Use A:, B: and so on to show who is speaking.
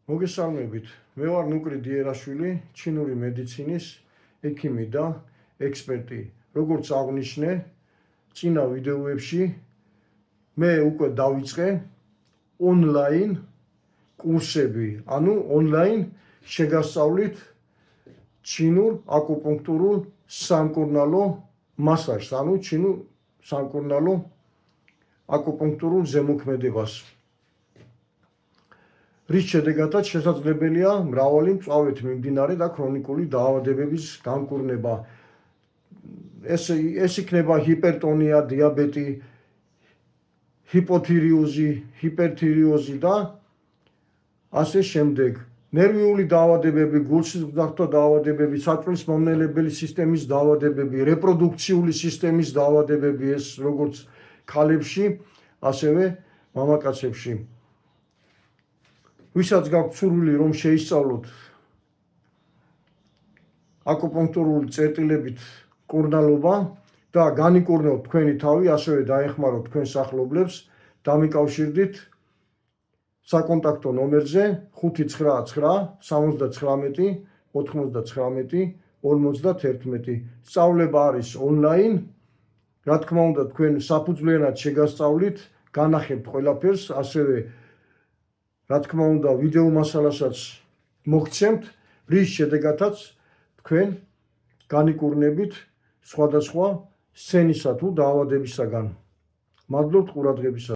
A: მოგესალმებით. მე ვარ ნუკრი დიერაშვილი, ჩინური მედიცინის ექიმი და ექსპერტი. როგორც აღნიშნე, წინა ვიდეოებში მე უკვე დავიწყე ონლაინ კურსები, ანუ ონლაინ შეგასწავლით ჩინურ აკუპუნქტურულ სამკურნალო მასაჟს, ანუ ჩინურ სამკურნალო აკუპუნქტურულ ზემოქმედებას. რის შედეგადაც შესაძლებელია მრავალი მწვავედ მიმდინარე და ქრონიკული დაავადებების განკურნება. ეს იქნება ჰიპერტონია, დიაბეტი, ჰიპოთირიოზი, ჰიპერთირიოზი და ასე შემდეგ. ნერვიული დაავადებები, გულსისხლძარღვთა დაავადებები, საწვლის მომნელებელი სისტემის დაავადებები, რეპროდუქციული სისტემის დაავადებები, ეს როგორც ქალებში, ასევე მამაკაცებში. ვისაც გაქვთ სურვილი რომ შეისწავლოთ აკუპუნქტურული წერტილებით მკურნალობა და განიკურნოთ თქვენი თავი, ასევე დაეხმაროთ თქვენს ახლობლებს, დამიკავშირდით საკონტაქტო ნომერზე 599 79 99 51. სწავლება არის ონლაინ. რა თქმა უნდა, თქვენ საფუძვლიანად შეგასწავლით, განახებთ ყველაფერს, ასევე რა თქმა უნდა, ვიდეო მასალასაც მოგცემთ, რის შედეგადაც თქვენ განიკურნებით სხვადასხვა სცენისა თუ დაავადებისაგან. მადლობთ ყურადღებისათვის.